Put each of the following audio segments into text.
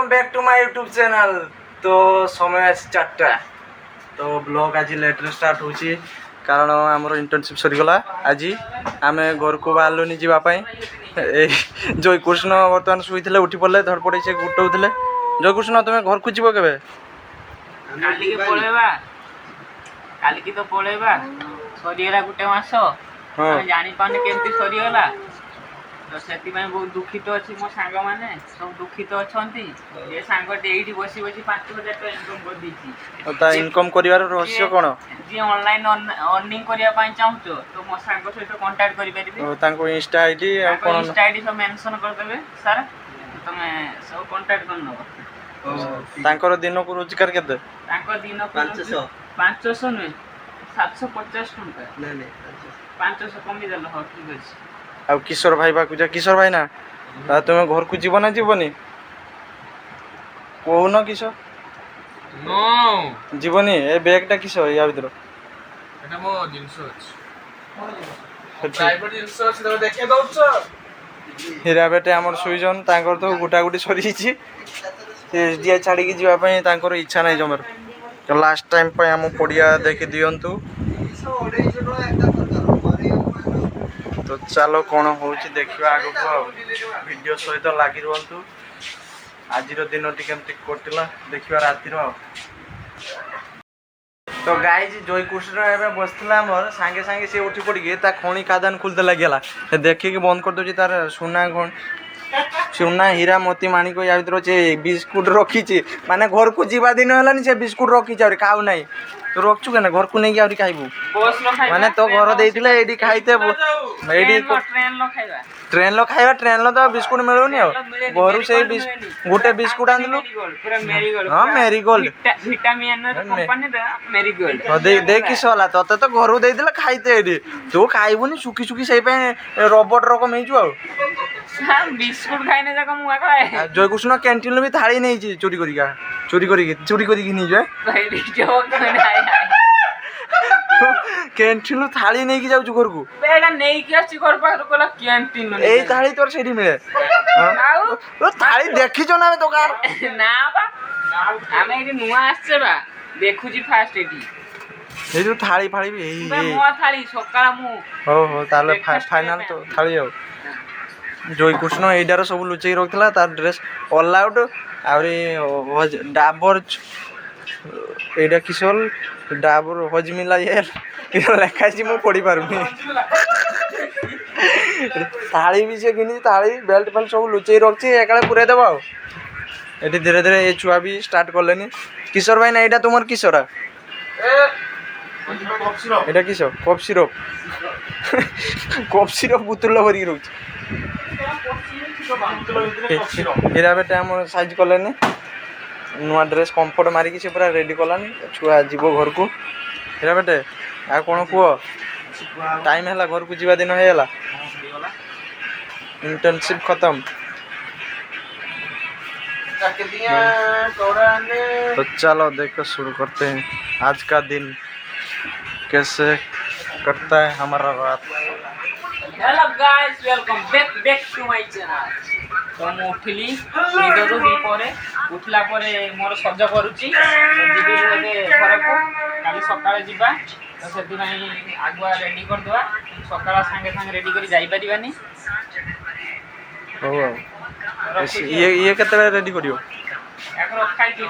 Back to my YouTube channel. तो समय आज 4टा तो ब्लॉग आज लेट रे स्टार्ट होची कारण आमर इंटर्नशिप सरीगला। आज आम घर को बाहरलुनि जावाई जयकृष्ण बर्तमान शुई उठी पड़े धड़पड़े से गुटौले। जयकृष्ण तुम्हें घर को जीव के काली तो पलैबा सरीगला गोटे मास जानी पाने केमती सरीगला तो से बहुत दुखित अच्छी मो सांग मैंने सब दुखित अच्छा ये सांगटे ये बसी बसी 5,000 टका इनकम कर देछि। इनकम करिवार रहस्य कोन जी ऑनलाइन अर्निंग करिया चाहूचो तो मो सांग सहित कांटेक्ट करि परिबे। तांको इंस्टा आईडी आ कोन इंस्टा आईडी सब मेंशन कर देबे सर तमे सब कांटेक्ट कर नबो। तांकर दिन को रोजगार केते तांको दिन को 500 नुहे 750 टका नहीं 500 कमी देलो हो ठीक अछि। आ किशोर भाई बाकू जा किशोर भाई ना तुम्हें घर को जीव ना जीवनी कहून किशोर नो जीवनी ए बैगटा किशोर या भीतर एटा मो जिंस अछि प्राइवेट जिंस अछि तो देखे दउछ। हीरा बेटे हमर सुइजन तांकर तो गुटा गुटी सरी छि एसडीआई छाड़ी की जीवा पई तांकर इच्छा नै जमर तो लास्ट टाइम पई हम पडिया देखि दियंतु। तो चलो कौन हो देखा आग को वीडियो सहित लगी रुहतु। आज दिन टी कटिला देखा रातिर। तो गाइज जयकृष्ण एवं बसला मोर सांगे सांगे सी उठी पड़ी खणी खादान खुलते लगे देखिए बंद कर दूसरी तार सुना खण सुना हीरा मोती माणिक या भर अच्छे बिस्कुट रखी माने घर को जीवा दिन है से बिस्कुट रखी खाऊ ना तो रखु के घर को नहीं खाइबू माने तो घर देते ये खाइते ट्रेन लो खाइबा ट्रेन लो तो बिस्कुट मिलूनी घर से गोटे बिस्कुट आनलु हाँ मेरीगोल्ड देखी सला तते तो घर दे खाइते तू खाइबुनी सुखी सुखी से रोबोट रकम हो बिस्कुट खाइने जाक मुआ खाए। जयकृष्ण कैंटीन भी थाली नहीं चोरी करी नहीं जाए कैंटीन थाली नहीं की जाउछु घर को बेटा नहीं कि अछि घर पाखर कोला कैंटीन एई थाली तोर सेठी मिले आउ तो थाली देखिछो ना दुकान ना बा हमें एटी नुआ आछे बा देखुजी फास्ट एटी ए जो थाली फाली भी एई मुआ थाली सकाळ मु हो ताले फाइनल तो थाली हो। जयकृष्ण एइडार सब लुचेई रखला तार ड्रेस ऑल आउट आउरी डाबर एइडा किशोर डाबर हजमिला यार लेखा छी मु पढ़ी पारुनी थाली भी से किनी थाली बेल्ट फेल्ट सब लुचेई रखछि एकाले पुरे देबो एटी धीरे धीरे ए छुआ भी स्टार्ट करलेनी। किशोर भाई ना एइडा तुमर किशोरा एटा किशोर कफ सिरप बुतुल भरी रखछि हीरा बेटे आम साइज कलेनी नुआ ड्रेस कंफर्ट मारिकी से पूरा रेडी कलानी छुआ जीव घर को। हीरा बेटे आ कौन कह टाइम है घर को जीवा दिन है इंटर्नशिप खत्म तो चलो देखो शुरू करते हैं आज का दिन कैसे कटता है हमारा रात। Hello guys welcome back to my channel. तो मु उठिली निदरू दी परे उठला परे मोर सज करूची जीबी घर को काली सकाळे जीबा तो सेति नाही आगुआ रेडी कर दवा सकाळ संगे संगे रेडी करी जाई परिबानी हो ये केते रेडी करियो एक रखाई दी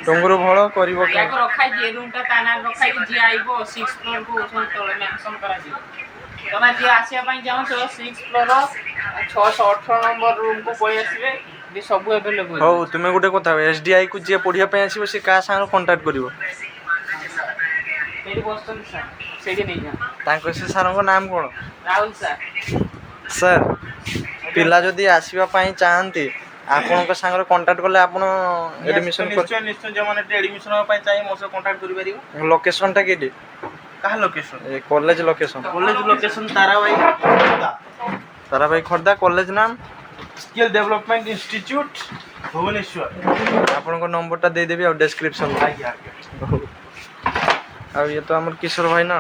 टंगरो भलो करिवो के एक रखाई दी रूम ता ताना रखाई जी आइबो 6 फ्लोर को तळे मेंशन करा दी तमे जे आसिया पई जाऊ तो 6 फ्लोर 618 नंबर रूम को पळि आसीबे भी सब अवेलेबल हो। तुमे गुटे कथा एसडीआई को जे पढिया पे आसीबो से का संग कांटेक्ट करिवो तेरी बस्तन सर सेडी नहीं जा तांको से सारंग नाम कोन राहुल सर पिला जदि आसीबा पई चाहंती आपन संग कांटेक्ट करले आपन एडमिशन निश्चय निश्चय जे माने एडमिशन पई चाहि मोर से कांटेक्ट करि परिबो। लोकेशन टा केडी कहा लोकेशन ए college location Tarabai Khordha college नाम स्किल डेवलपमेंट इंस्टीट्यूट भुवनेश्वर आपन को नंबर टा दे देबी और डिस्क्रिप्शन में आगे अब ये तो हमर किशोर भाई ना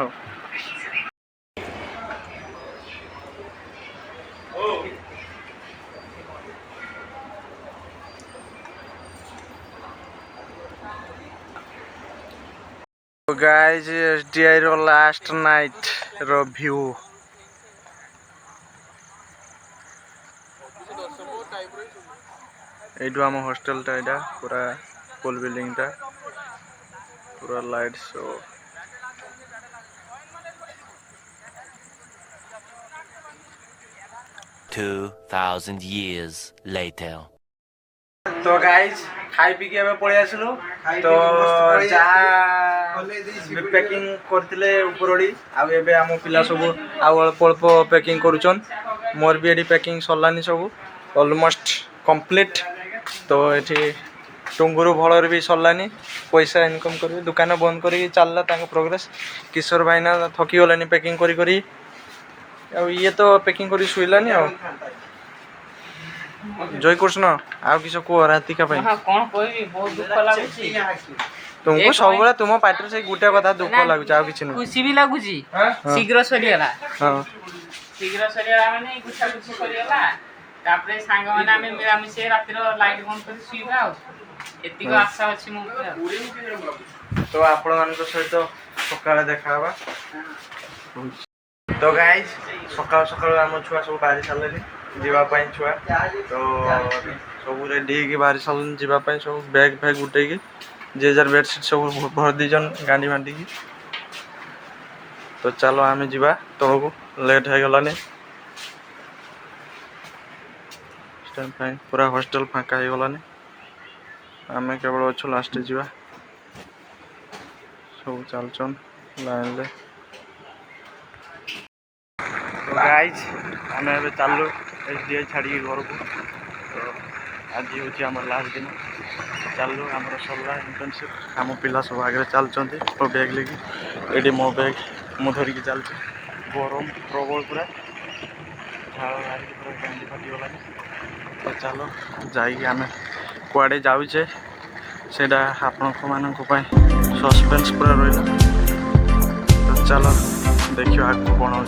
गाइज एसडीआई रो लास्ट नाइट रो व्यू एडू आम हॉस्टल टा एडा पूरा फुल बिल्डिंग टा पूरा लाइट शो 2,000 years later. तो गाइज खाई पी के पलि आसलु तो जहाँ पैकिंग करथिले उपरओड़ी आउ एबे आम पिला सब आउ अल्प अल्प पैकिंग करूछन मोर भी एडी पैकिंग सरलानी सब ऑलमोस्ट कंप्लीट तो एठी टुंगुरु भलर भी सरलानी पैसा इनकम कर दुकान बंद करी चलला तांको प्रोग्रेस किशोर भाईना थकी गलानी पैकिंग करी करी ये तो पैकिंग करी सुइलानी आ जय कृष्ण आउ किस को राति का हाँ कौन कहबी बहुत दुख लाଗୁଛି तुमको सब बेला तुम पाटर से गुटे कथा दुख लागुछ आ किछ न खुशी भी लाଗୁଛି शीघ्र सरियला हां शीघ्र सरियला माने गुछा गुछी सरियला तापरे सांग माने आमे मिलामी से रातिर लाइट बंद कर सुइबा एतिको आशा अछि मो तो आपण मान सहित सकाळे देखाबा तो गाइज सकाळ सकाळ आम छुआ सब बाहरी सारले जीवा पाई छुआ तो सब रेडी की बाहरी सारले जीवा पाई सब बैग फैग उठे की जे जार बेडशीट सब भर दीजन गांडी मांडी की तो चलो आम जीवा तल को लेट हो गलानी पूरा हॉस्टल फाँका हो गलानी आम केवल अच्छु लास्ट जीवा सब चलचन लाइन ले तो गाइज आम ए चलु एसडीआई छाड़ी घर को तो आज हूँ आम लास्ट दिन चलु आम सरला इंटर्नशिप आम पिला सब आगे चलते तो बैग लेकिन ये मो बैग मु धरिकी चलती गरम प्रबल पूरा झाड़ बाहर पूरा गांधी फाटी गलानी तो चलो जाइए आम कुआड़े जाऊे सेटा आपण सस्पेंस पूरा रहा तो चलो देखियो आगे कौन हो।